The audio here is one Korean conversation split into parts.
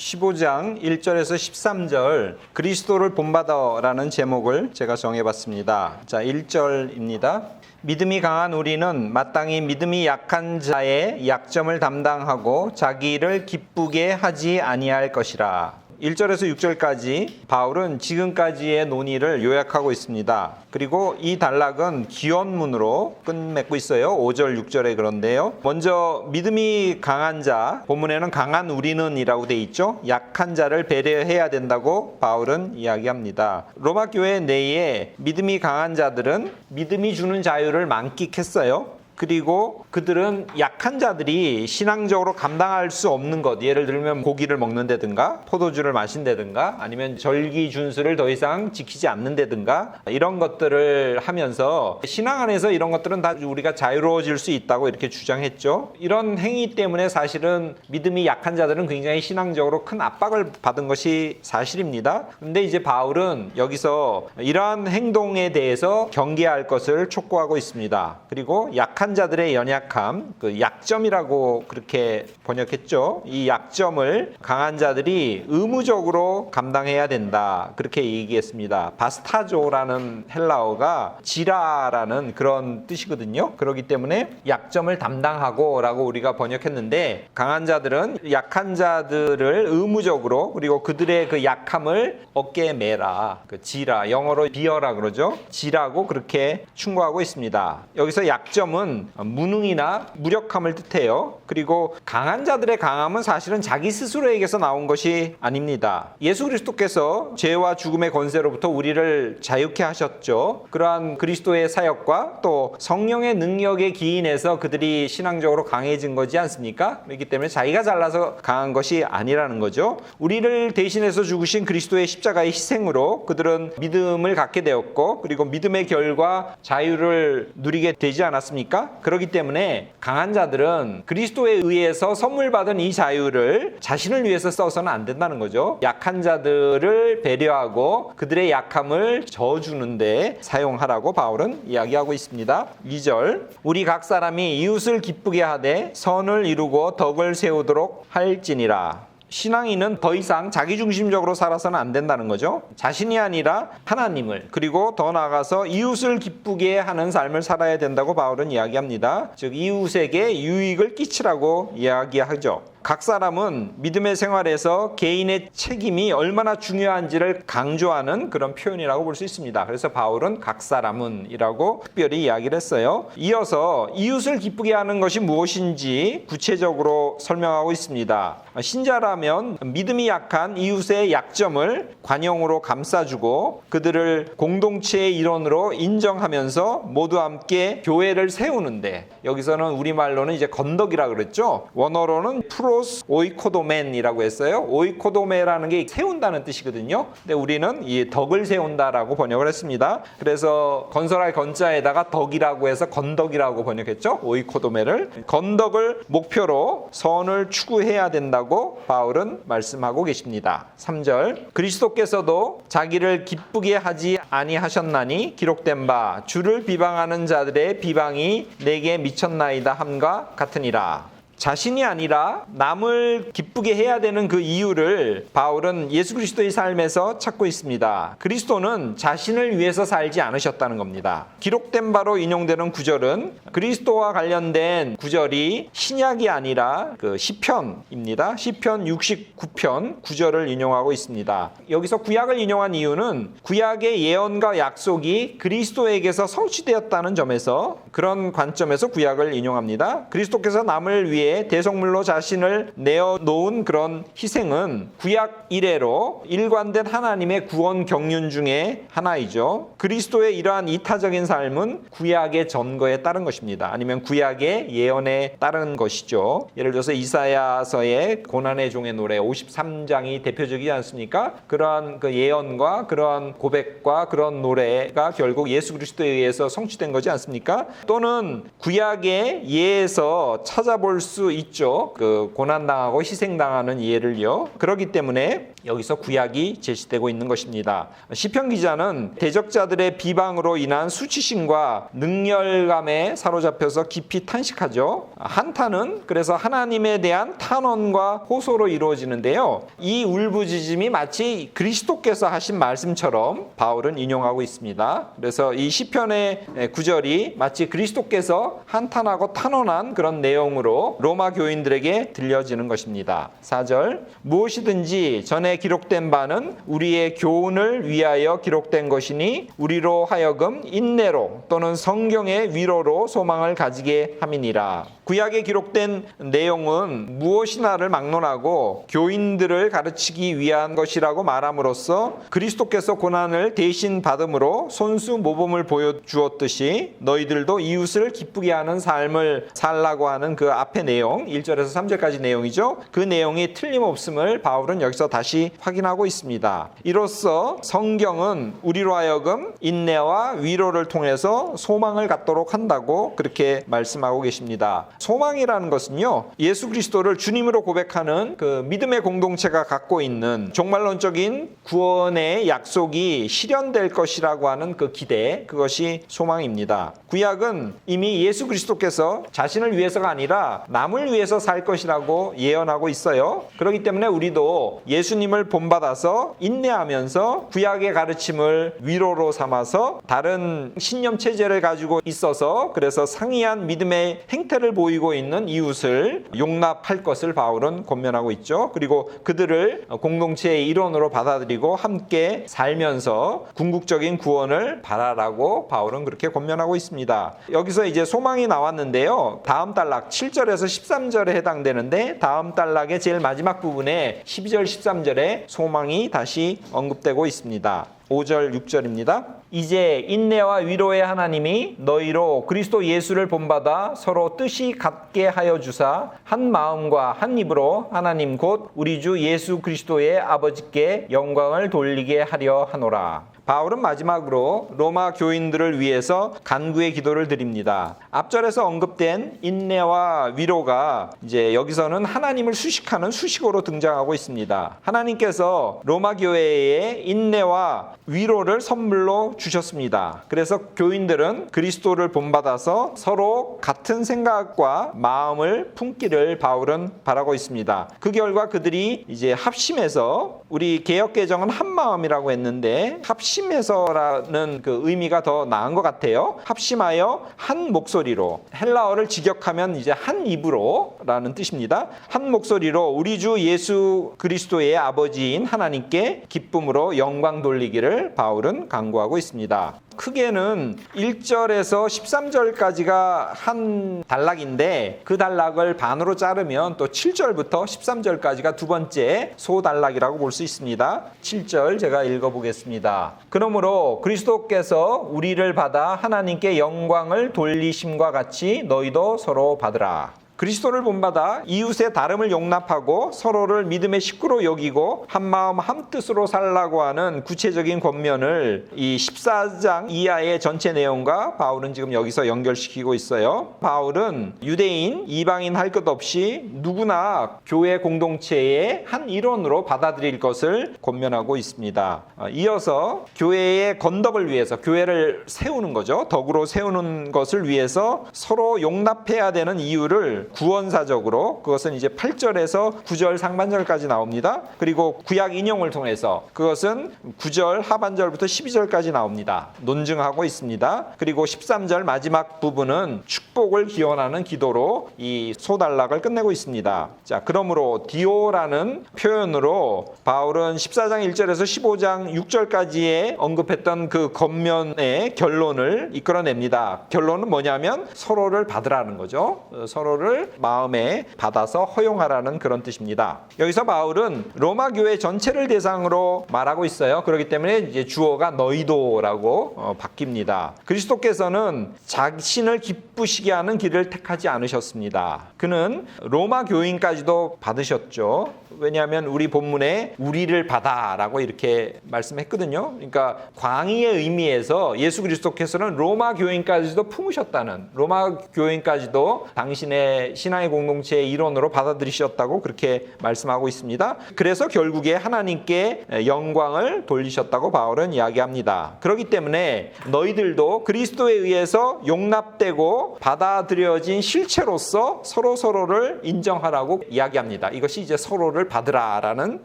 15장 1절에서 13절 그리스도를 본받아라는 제목을 제가 정해봤습니다. 자, 1절입니다. 믿음이 강한 우리는 마땅히 믿음이 약한 자의 약점을 담당하고 자기를 기쁘게 하지 아니할 것이라. 1절에서 6절까지 바울은 지금까지의 논의를 요약하고 있습니다. 그리고 이 단락은 기원문으로 끝맺고 있어요. 5절, 6절에 그런데요. 먼저 믿음이 강한 자, 본문에는 강한 우리는 이라고 돼 있죠. 약한 자를 배려해야 된다고 바울은 이야기합니다. 로마 교회 내에 믿음이 강한 자들은 믿음이 주는 자유를 만끽했어요. 그리고 그들은 약한 자들이 신앙적으로 감당할 수 없는 것, 예를 들면 고기를 먹는다든가 포도주를 마신다든가 아니면 절기 준수를 더 이상 지키지 않는다든가 이런 것들을 하면서 신앙 안에서 이런 것들은 다 우리가 자유로워질 수 있다고 이렇게 주장했죠. 이런 행위 때문에 사실은 믿음이 약한 자들은 굉장히 신앙적으로 큰 압박을 받은 것이 사실입니다. 그런데 이제 바울은 여기서 이러한 행동에 대해서 경계할 것을 촉구하고 있습니다. 그리고 약한 자들의 연약함, 그 약점이라고 그렇게 번역했죠. 이 약점을 강한 자들이 의무적으로 감당해야 된다. 그렇게 얘기했습니다. 바스타조라는 헬라어가 지라라는 그런 뜻이거든요. 그렇기 때문에 약점을 담당하고 라고 우리가 번역했는데 강한 자들은 약한 자들을 의무적으로 그리고 그들의 그 약함을 어깨에 매라. 그 지라, 영어로 비어라 그러죠. 지라고 그렇게 충고하고 있습니다. 여기서 약점은 무능이나 무력함을 뜻해요. 그리고 강한 자들의 강함은 사실은 자기 스스로에게서 나온 것이 아닙니다. 예수 그리스도께서 죄와 죽음의 권세로부터 우리를 자유케 하셨죠. 그러한 그리스도의 사역과 또 성령의 능력에 기인해서 그들이 신앙적으로 강해진 거지 않습니까? 그렇기 때문에 자기가 잘나서 강한 것이 아니라는 거죠. 우리를 대신해서 죽으신 그리스도의 십자가의 희생으로 그들은 믿음을 갖게 되었고 그리고 믿음의 결과 자유를 누리게 되지 않았습니까? 그렇기 때문에 강한 자들은 그리스도에 의해서 선물 받은 이 자유를 자신을 위해서 써서는 안 된다는 거죠. 약한 자들을 배려하고 그들의 약함을 저주는데 사용하라고 바울은 이야기하고 있습니다. 2절 우리 각 사람이 이웃을 기쁘게 하되 선을 이루고 덕을 세우도록 할지니라. 신앙인은 더 이상 자기중심적으로 살아서는 안 된다는 거죠. 자신이 아니라 하나님을 그리고 더 나아가서 이웃을 기쁘게 하는 삶을 살아야 된다고 바울은 이야기합니다. 즉 이웃에게 유익을 끼치라고 이야기하죠. 각 사람은 믿음의 생활에서 개인의 책임이 얼마나 중요한지를 강조하는 그런 표현이라고 볼 수 있습니다. 그래서 바울은 각 사람은 이라고 특별히 이야기를 했어요. 이어서 이웃을 기쁘게 하는 것이 무엇인지 구체적으로 설명하고 있습니다. 신자라면 믿음이 약한 이웃의 약점을 관용으로 감싸주고 그들을 공동체의 일원으로 인정하면서 모두 함께 교회를 세우는데 여기서는 우리말로는 이제 건덕이라고 그랬죠. 원어로는 프로스 오이코도멘이라고 했어요. 오이코도메라는 게 세운다는 뜻이거든요. 근데 우리는 이 덕을 세운다라고 번역을 했습니다. 그래서 건설할 건자에다가 덕이라고 해서 건덕이라고 번역했죠. 오이코도메를. 건덕을 목표로 선을 추구해야 된다고 바울은 말씀하고 계십니다. 3절 그리스도께서도 자기를 기쁘게 하지 아니하셨나니 기록된 바 주를 비방하는 자들의 비방이 내게 미쳤나이다 함과 같으니라. 자신이 아니라 남을 기쁘게 해야 되는 그 이유를 바울은 예수 그리스도의 삶에서 찾고 있습니다. 그리스도는 자신을 위해서 살지 않으셨다는 겁니다. 기록된 바로 인용되는 구절은 그리스도와 관련된 구절이 신약이 아니라 그 시편입니다. 시편 69편 구절을 인용하고 있습니다. 여기서 구약을 인용한 이유는 구약의 예언과 약속이 그리스도에게서 성취되었다는 점에서 그런 관점에서 구약을 인용합니다. 그리스도께서 남을 위해 대속물로 자신을 내어놓은 그런 희생은 구약 이래로 일관된 하나님의 구원 경륜 중에 하나이죠. 그리스도의 이러한 이타적인 삶은 구약의 전거에 따른 것입니다. 아니면 구약의 예언에 따른 것이죠. 예를 들어서 이사야서의 고난의 종의 노래 53장이 대표적이지 않습니까? 그러한 그 예언과 그러한 고백과 그런 노래가 결국 예수 그리스도에 의해서 성취된 거지 않습니까? 또는 구약의 예에서 찾아볼 수 있죠. 그 고난당하고 희생당하는 예를요. 그렇기 때문에 여기서 구약이 제시되고 있는 것입니다. 시편 기자는 대적자들의 비방으로 인한 수치심과 능멸감에 사로잡혀서 깊이 탄식하죠. 한탄은 그래서 하나님에 대한 탄원과 호소로 이루어지는데요. 이 울부짖음이 마치 그리스도께서 하신 말씀처럼 바울은 인용하고 있습니다. 그래서 이 시편의 구절이 마치 그리스도께서 한탄하고 탄원한 그런 내용으로 로마 교인들에게 들려지는 것입니다. 4절, 무엇이든지 전에 기록된 바는 우리의 교훈을 위하여 기록된 것이니 우리로 하여금 인내로 또는 성경의 위로로 소망을 가지게 함이니라. 구약에 기록된 내용은 무엇이나를 막론하고 교인들을 가르치기 위한 것이라고 말함으로써 그리스도께서 고난을 대신 받음으로 손수 모범을 보여주었듯이 너희들도 이웃을 기쁘게 하는 삶을 살라고 하는 그 앞의 내용, 1절에서 3절까지 내용이죠. 그 내용이 틀림없음을 바울은 여기서 다시 확인하고 있습니다. 이로써 성경은 우리로 하여금 인내와 위로를 통해서 소망을 갖도록 한다고 그렇게 말씀하고 계십니다. 소망이라는 것은요, 예수 그리스도를 주님으로 고백하는 그 믿음의 공동체가 갖고 있는 종말론적인 구원의 약속이 실현될 것이라고 하는 그 기대, 그것이 소망입니다. 구약은 이미 예수 그리스도께서 자신을 위해서가 아니라 남을 위해서 살 것이라고 예언하고 있어요. 그렇기 때문에 우리도 예수님을 본받아서 인내하면서 구약의 가르침을 위로로 삼아서 다른 신념 체제를 가지고 있어서 그래서 상이한 믿음의 행태를 보이고 있는 이웃을 용납할 것을 바울은 권면하고 있죠. 그리고 그들을 공동체의 일원으로 받아들이고 함께 살면서 궁극적인 구원을 바라라고 바울은 그렇게 권면하고 있습니다. 여기서 이제 소망이 나왔는데요. 다음 단락 7절에서 13절에 해당되는데 다음 단락의 제일 마지막 부분에 12절 13절에 소망이 다시 언급되고 있습니다. 5절 6절입니다. 이제 인내와 위로의 하나님이 너희로 그리스도 예수를 본받아 서로 뜻이 같게 하여 주사 한 마음과 한 입으로 하나님 곧 우리 주 예수 그리스도의 아버지께 영광을 돌리게 하려 하노라. 바울은 마지막으로 로마 교인들을 위해서 간구의 기도를 드립니다. 앞절에서 언급된 인내와 위로가 이제 여기서는 하나님을 수식하는 수식어로 등장하고 있습니다. 하나님께서 로마 교회에 인내와 위로를 선물로 주셨습니다. 그래서 교인들은 그리스도를 본받아서 서로 같은 생각과 마음을 품기를 바울은 바라고 있습니다. 그 결과 그들이 이제 합심해서 우리 개역개정은 한 마음이라고 했는데 합심해서라는 그 의미가 더 나은 것 같아요. 합심하여 한 목소리로, 헬라어를 직역하면 이제 한 입으로라는 뜻입니다. 한 목소리로 우리 주 예수 그리스도의 아버지인 하나님께 기쁨으로 영광 돌리기를 바울은 강구하고 있습니다. 크게는 1절에서 13절까지가 한 단락인데 그 단락을 반으로 자르면 또 7절부터 13절까지가 두 번째 소단락이라고 볼 수 있습니다. 7절 제가 읽어보겠습니다. 그러므로 그리스도께서 우리를 받아 하나님께 영광을 돌리심과 같이 너희도 서로 받으라. 그리스도를 본받아 이웃의 다름을 용납하고 서로를 믿음의 식구로 여기고 한마음 한뜻으로 살라고 하는 구체적인 권면을 이 14장 이하의 전체 내용과 바울은 지금 여기서 연결시키고 있어요. 바울은 유대인, 이방인 할 것 없이 누구나 교회 공동체의 한 일원으로 받아들일 것을 권면하고 있습니다. 이어서 교회의 건덕을 위해서 교회를 세우는 거죠. 덕으로 세우는 것을 위해서 서로 용납해야 되는 이유를 구원사적으로 그것은 이제 8절에서 9절 상반절까지 나옵니다. 그리고 구약 인용을 통해서 그것은 9절 하반절부터 12절까지 나옵니다. 논증하고 있습니다. 그리고 13절 마지막 부분은 축복을 기원하는 기도로 이 소단락을 끝내고 있습니다. 자, 그러므로 디오라는 표현으로 바울은 14장 1절에서 15장 6절까지에 언급했던 그 권면의 결론을 이끌어냅니다. 결론은 뭐냐면 서로를 받으라는 거죠. 서로를 마음에 받아서 허용하라는 그런 뜻입니다. 여기서 바울은 로마 교회 전체를 대상으로 말하고 있어요. 그렇기 때문에 이제 주어가 너희도라고 바뀝니다. 그리스도께서는 자신을 기쁘시게 부르시게 하는 길을 택하지 않으셨습니다. 그는 로마 교인까지도 받으셨죠. 왜냐하면 우리 본문에 우리를 받아라고 이렇게 말씀했거든요. 그러니까 광의의 의미에서 예수 그리스도께서는 로마 교인까지도 품으셨다는, 로마 교인까지도 당신의 신앙의 공동체의 일원으로 받아들이셨다고 그렇게 말씀하고 있습니다. 그래서 결국에 하나님께 영광을 돌리셨다고 바울은 이야기합니다. 그렇기 때문에 너희들도 그리스도에 의해서 용납되고 받아들여진 실체로서 서로를 인정하라고 이야기합니다. 이것이 이제 서로를 받으라라는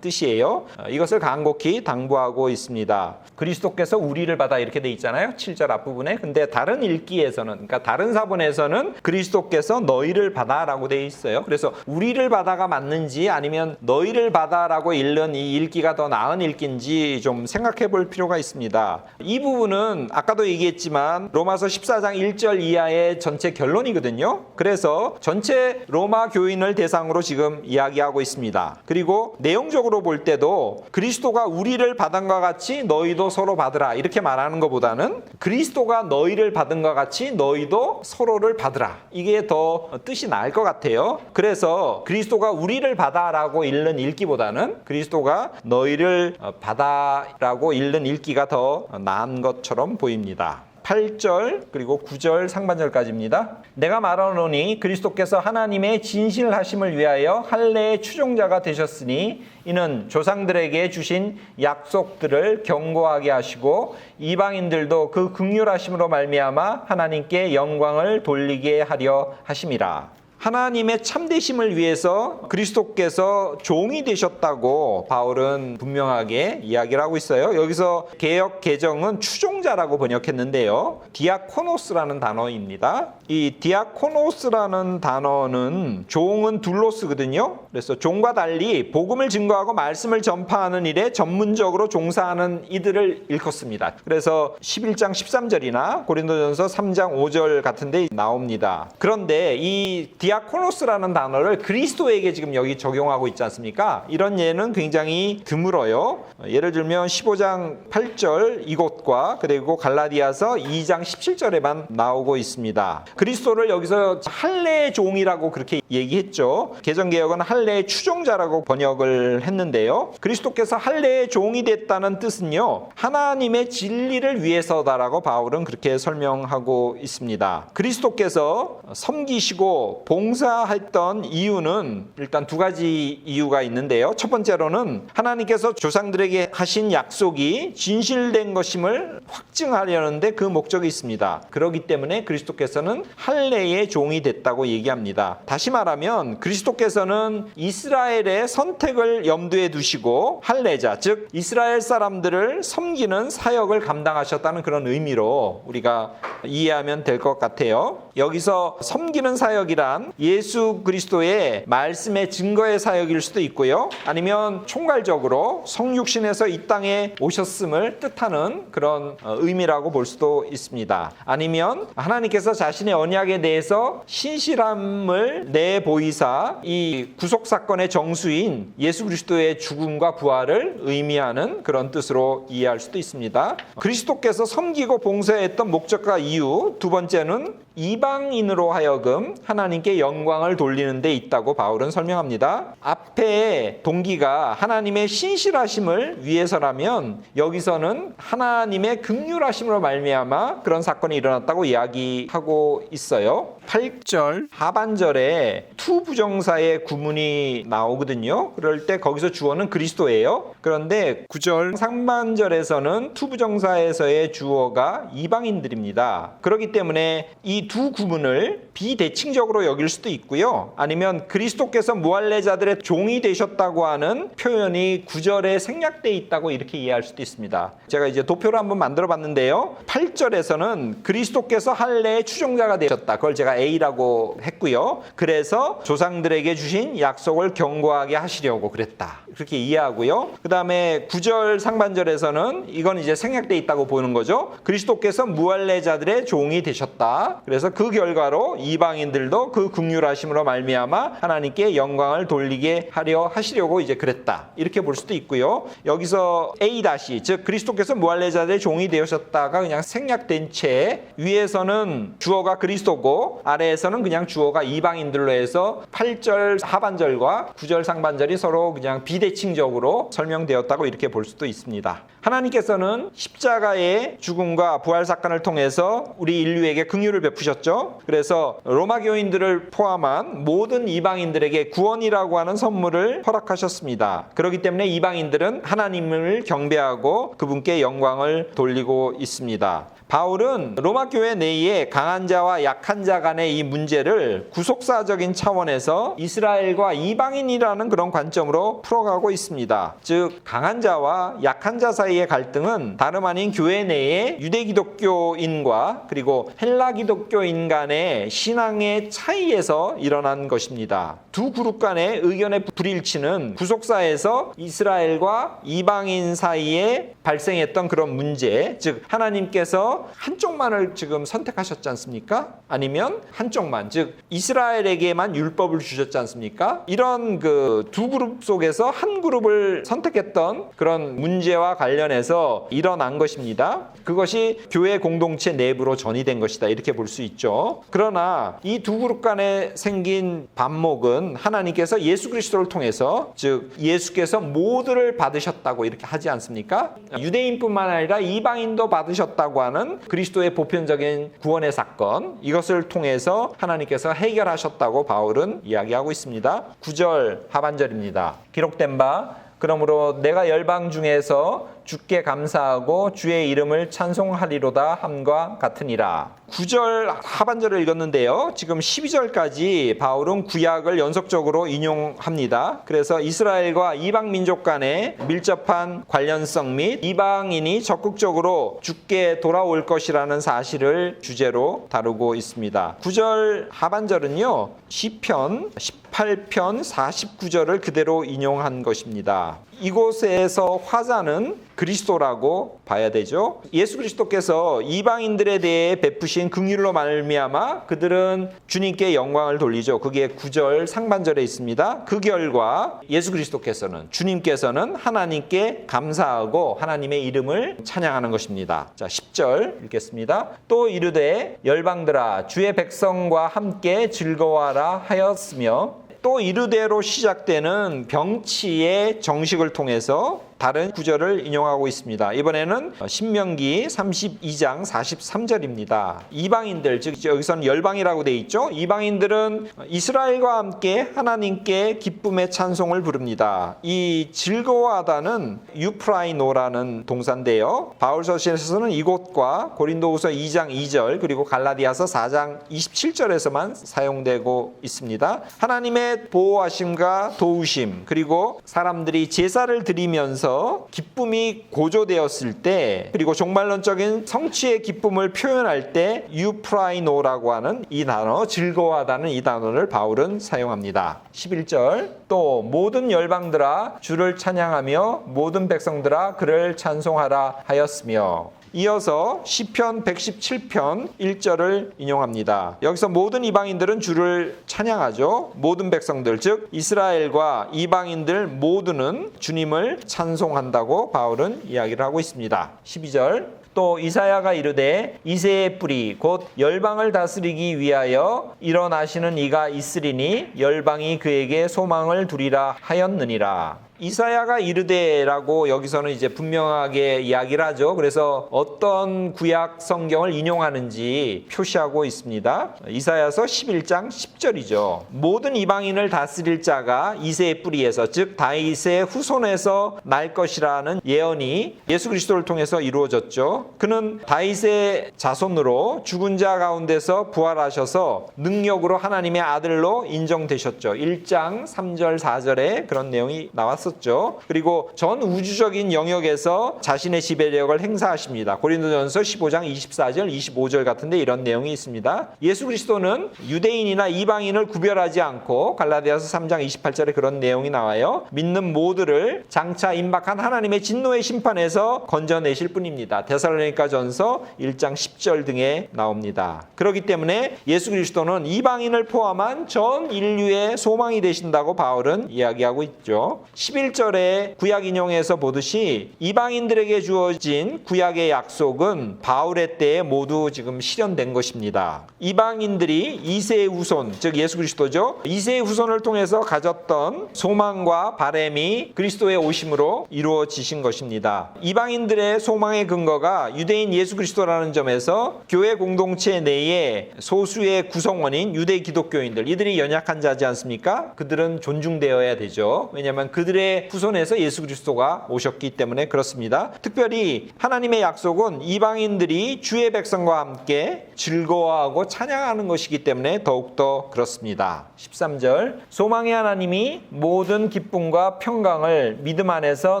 뜻이에요. 이것을 간곡히 당부하고 있습니다. 그리스도께서 우리를 받아 이렇게 돼 있잖아요. 7절 앞부분에. 근데 다른 읽기에서는, 그러니까 다른 사본에서는 그리스도께서 너희를 받아라고 돼 있어요. 그래서 우리를 받아가 맞는지 아니면 너희를 받아라고 읽는 이 읽기가 더 나은 읽기인지 좀 생각해 볼 필요가 있습니다. 이 부분은 아까도 얘기했지만 로마서 14장 1절 이하의 전체 결론이거든요. 그래서 전체 로마 교인을 대상으로 지금 이야기하고 있습니다. 그리고 내용적으로 볼 때도 그리스도가 우리를 받은 것 같이 너희도 서로 받으라 이렇게 말하는 것보다는 그리스도가 너희를 받은 것 같이 너희도 서로를 받으라, 이게 더 뜻이 나을 것 같아요. 그래서 그리스도가 우리를 받아라고 읽는 읽기보다는 그리스도가 너희를 받아라고 읽는 읽기가 더 나은 것처럼 보입니다. 8절 그리고 9절 상반절까지입니다. 내가 말하노니 그리스도께서 하나님의 진실하심을 위하여 할례의 추종자가 되셨으니 이는 조상들에게 주신 약속들을 견고하게 하시고 이방인들도 그 긍휼하심으로 말미암아 하나님께 영광을 돌리게 하려 하심이라. 하나님의 참되심을 위해서 그리스도께서 종이 되셨다고 바울은 분명하게 이야기를 하고 있어요. 여기서 개역 개정은 추종자라고 번역했는데요. 디아코노스라는 단어입니다. 이 디아코노스라는 단어는 종은 둘로스거든요. 그래서 종과 달리 복음을 증거하고 말씀을 전파하는 일에 전문적으로 종사하는 이들을 일컫습니다. 그래서 11장 13절이나 고린도전서 3장 5절 같은 데 나옵니다. 그런데 이 디아코노스라는 단어를 그리스도에게 지금 여기 적용하고 있지 않습니까? 이런 예는 굉장히 드물어요. 예를 들면 15장 8절 이곳과 그리고 갈라디아서 2장 17절에만 나오고 있습니다. 그리스도를 여기서 할례의 종이라고 그렇게 얘기했죠. 개정개혁은 할례의 추종자라고 번역을 했는데요. 그리스도께서 할례의 종이 됐다는 뜻은요, 하나님의 진리를 위해서다라고 바울은 그렇게 설명하고 있습니다. 그리스도께서 섬기시고 봉사했던 이유는 일단 두 가지 이유가 있는데요. 첫 번째로는 하나님께서 조상들에게 하신 약속이 진실된 것임을 확증하려는데 그 목적이 있습니다. 그렇기 때문에 그리스도께서는 할례의 종이 됐다고 얘기합니다. 다시 말하면 그리스도께서는 이스라엘의 선택을 염두에 두시고 할례자, 즉 이스라엘 사람들을 섬기는 사역을 감당하셨다는 그런 의미로 우리가 이해하면 될 것 같아요. 여기서 섬기는 사역이란 예수 그리스도의 말씀의 증거의 사역일 수도 있고요. 아니면 총괄적으로 성육신에서 이 땅에 오셨음을 뜻하는 그런 의미라고 볼 수도 있습니다. 아니면 하나님께서 자신의 언약에 대해서 신실함을 내보이사 이 구속사건의 정수인 예수 그리스도의 죽음과 부활을 의미하는 그런 뜻으로 이해할 수도 있습니다. 그리스도께서 섬기고 봉사했던 목적과 이유, 두 번째는 이방인으로 하여금 하나님께 영광을 돌리는 데 있다고 바울은 설명합니다. 앞에 동기가 하나님의 신실하심을 위해서라면 여기서는 하나님의 긍휼하심으로 말미암아 그런 사건이 일어났다고 이야기하고 있어요. 8절 하반절에 투부정사의 구문이 나오거든요. 그럴 때 거기서 주어는 그리스도예요. 그런데 9절 상반절에서는 투부정사에서의 주어가 이방인들입니다. 그렇기 때문에 이 두 구문을 비대칭적으로 여길 수도 있고요. 아니면 그리스도께서 무할례자들의 종이 되셨다고 하는 표현이 9절에 생략되어 있다고 이렇게 이해할 수도 있습니다. 제가 이제 도표를 한번 만들어 봤는데요. 8절에서는 그리스도께서 할례의 추종자가 되셨다. 그걸 제가 A라고 했고요. 그래서 조상들에게 주신 약속을 견고하게 하시려고 그랬다. 그렇게 이해하고요. 그 다음에 9절 상반절에서는 이건 이제 생략되어 있다고 보는 거죠. 그리스도께서 무할례자들의 종이 되셨다. 그래서 그 결과로 이방인들도 그 긍휼하심으로 말미암아 하나님께 영광을 돌리게 하시려고 이제 그랬다. 이렇게 볼 수도 있고요. 여기서 A- 즉 그리스도께서 무할례자들의 종이 되셨다가 그냥 생략된 채 위에서는 주어가 그리스도고 아래에서는 그냥 주어가 이방인들로 해서 8절 하반절과 9절 상반절이 서로 그냥 비대칭적으로 설명되었다고 이렇게 볼 수도 있습니다. 하나님께서는 십자가의 죽음과 부활 사건을 통해서 우리 인류에게 긍휼을 베푸셨죠. 그래서 로마 교인들을 포함한 모든 이방인들에게 구원이라고 하는 선물을 허락하셨습니다. 그렇기 때문에 이방인들은 하나님을 경배하고 그분께 영광을 돌리고 있습니다. 바울은 로마 교회 내에 강한 자와 약한 자 간의 이 문제를 구속사적인 차원에서 이스라엘과 이방인이라는 그런 관점으로 풀어가고 있습니다. 즉 강한 자와 약한 자 사이의 갈등은 다름 아닌 교회 내에 유대 기독교인과 그리고 헬라 기독교인 간의 신앙의 차이에서 일어난 것입니다. 두 그룹 간의 의견의 불일치는 구속사에서 이스라엘과 이방인 사이에 발생했던 그런 문제, 즉 하나님께서 한쪽만을 지금 선택하셨지 않습니까? 아니면 한쪽만, 즉 이스라엘에게만 율법을 주셨지 않습니까? 이런 그 두 그룹 속에서 한 그룹을 선택했던 그런 문제와 관련해서 일어난 것입니다. 그것이 교회 공동체 내부로 전이된 것이다. 이렇게 볼 수 있죠. 그러나 이 두 그룹 간에 생긴 반목은 하나님께서 예수 그리스도를 통해서, 즉 예수께서 모두를 받으셨다고 이렇게 하지 않습니까? 유대인뿐만 아니라 이방인도 받으셨다고 하는 그리스도의 보편적인 구원의 사건, 이것을 통해서 하나님께서 해결하셨다고 바울은 이야기하고 있습니다. 9절 하반절입니다. 기록된 바 그러므로 내가 열방 중에서 주께 감사하고 주의 이름을 찬송하리로다 함과 같으니라. 9절 하반절을 읽었는데요. 지금 12절까지 바울은 구약을 연속적으로 인용합니다. 그래서 이스라엘과 이방 민족 간의 밀접한 관련성 및 이방인이 적극적으로 주께 돌아올 것이라는 사실을 주제로 다루고 있습니다. 9절 하반절은요. 시편 18편 49절을 그대로 인용한 것입니다. 이곳에서 화자는 그리스도라고 봐야 되죠. 예수 그리스도께서 이방인들에 대해 베푸신 긍휼로 말미암아 그들은 주님께 영광을 돌리죠. 그게 9절 상반절에 있습니다. 그 결과 예수 그리스도께서는, 주님께서는 하나님께 감사하고 하나님의 이름을 찬양하는 것입니다. 자, 10절 읽겠습니다. 또 이르되 열방들아 주의 백성과 함께 즐거워하라 하였으며, 또 이르되로 시작되는 병치의 정식을 통해서 다른 구절을 인용하고 있습니다. 이번에는 신명기 32장 43절입니다. 이방인들, 즉 여기서는 열방이라고 되어 있죠. 이방인들은 이스라엘과 함께 하나님께 기쁨의 찬송을 부릅니다. 이 즐거워하다는 유프라이노라는 동사인데요. 바울서신에서는 이곳과 고린도후서 2장 2절 그리고 갈라디아서 4장 27절에서만 사용되고 있습니다. 하나님의 보호하심과 도우심, 그리고 사람들이 제사를 드리면서 기쁨이 고조되었을 때, 그리고 종말론적인 성취의 기쁨을 표현할 때 유프라이노라고 하는 이 단어, 즐거워하다는 이 단어를 바울은 사용합니다. 11절 또 모든 열방들아 주를 찬양하며 모든 백성들아 그를 찬송하라 하였으며, 이어서 시편 117편 1절을 인용합니다. 여기서 모든 이방인들은 주를 찬양하죠. 모든 백성들, 즉 이스라엘과 이방인들 모두는 주님을 찬송한다고 바울은 이야기를 하고 있습니다. 12절 또 이사야가 이르되 이새의 뿌리 곧 열방을 다스리기 위하여 일어나시는 이가 있으리니 열방이 그에게 소망을 두리라 하였느니라. 이사야가 이르되라고 여기서는 이제 분명하게 이야기를 하죠. 그래서 어떤 구약 성경을 인용하는지 표시하고 있습니다. 이사야서 11장 10절이죠. 모든 이방인을 다스릴 자가 이새의 뿌리에서, 즉 다윗의 후손에서 날 것이라는 예언이 예수 그리스도를 통해서 이루어졌죠. 그는 다윗의 자손으로 죽은 자 가운데서 부활하셔서 능력으로 하나님의 아들로 인정되셨죠. 1장 3절 4절에 그런 내용이 나왔었죠. 했었죠. 그리고 전 우주적인 영역에서 자신의 지배력을 행사하십니다. 고린도전서 15장 24절, 25절 같은데 이런 내용이 있습니다. 예수 그리스도는 유대인이나 이방인을 구별하지 않고 갈라디아서 3장 28절에 그런 내용이 나와요. 믿는 모두를 장차 임박한 하나님의 진노의 심판에서 건져내실 뿐입니다. 데살로니가전서 1장 10절 등에 나옵니다. 그렇기 때문에 예수 그리스도는 이방인을 포함한 전 인류의 소망이 되신다고 바울은 이야기하고 있죠. 11절에 구약 인용에서 보듯이 이방인들에게 주어진 구약의 약속은 바울의 때에 모두 지금 실현된 것입니다. 이방인들이 이새의 후손, 즉 예수 그리스도죠. 이새의 후손을 통해서 가졌던 소망과 바램이 그리스도의 오심으로 이루어지신 것입니다. 이방인들의 소망의 근거가 유대인 예수 그리스도라는 점에서 교회 공동체 내에 소수의 구성원인 유대 기독교인들, 이들이 연약한 자지 않습니까? 그들은 존중되어야 되죠. 왜냐하면 그들의 후손에서 예수 그리스도가 오셨기 때문에 그렇습니다. 특별히 하나님의 약속은 이방인들이 주의 백성과 함께 즐거워하고 찬양하는 것이기 때문에 더욱더 그렇습니다. 13절, 소망의 하나님이 모든 기쁨과 평강을 믿음 안에서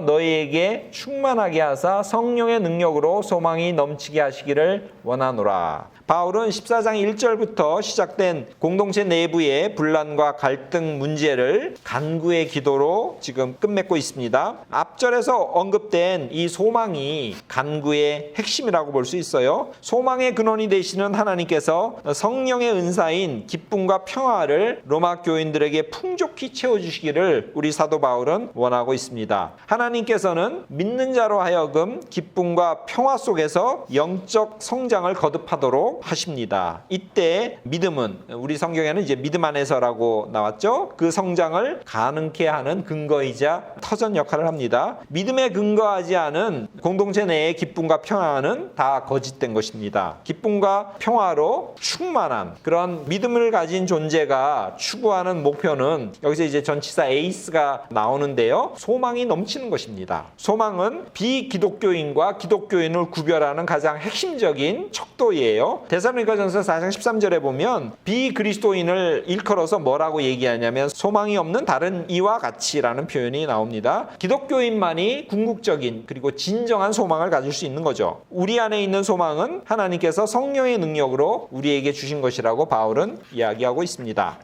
너희에게 충만하게 하사 성령의 능력으로 소망이 넘치게 하시기를 원하노라. 바울은 14장 1절부터 시작된 공동체 내부의 분란과 갈등 문제를 간구의 기도로 지금 끝맺고 있습니다. 앞절에서 언급된 이 소망이 간구의 핵심이라고 볼 수 있어요. 소망의 근원이 되시는 하나님께서 성령의 은사인 기쁨과 평화를 로마 교인들에게 풍족히 채워주시기를 우리 사도 바울은 원하고 있습니다. 하나님께서는 믿는 자로 하여금 기쁨과 평화 속에서 영적 성장을 거듭하도록 하십니다. 이때 믿음은, 우리 성경에는 이제 믿음 안에서라고 나왔죠. 그 성장을 가능케 하는 근거이자 터전 역할을 합니다. 믿음에 근거하지 않은 공동체 내의 기쁨과 평화는 다 거짓된 것입니다. 기쁨과 평화로 충만한 그런 믿음을 가진 존재가 추구하는 목표는, 여기서 이제 전치사 에이스가 나오는데요, 소망이 넘치는 것입니다. 소망은 비기독교인과 기독교인을 구별하는 가장 핵심적인 척도예요. 데살로니가전서 4장 13절에 보면 비그리스도인을 일컬어서 뭐라고 얘기하냐면 소망이 없는 다른 이와 같이라는 표현이 나옵니다. 기독교인만이 궁극적인 그리고 진정한 소망을 가질 수 있는 거죠. 우리 안에 있는 소망은 하나님께서 성령의 능력으로 우리에게 주신 것이라고 바울은 이야기하고 있습니다.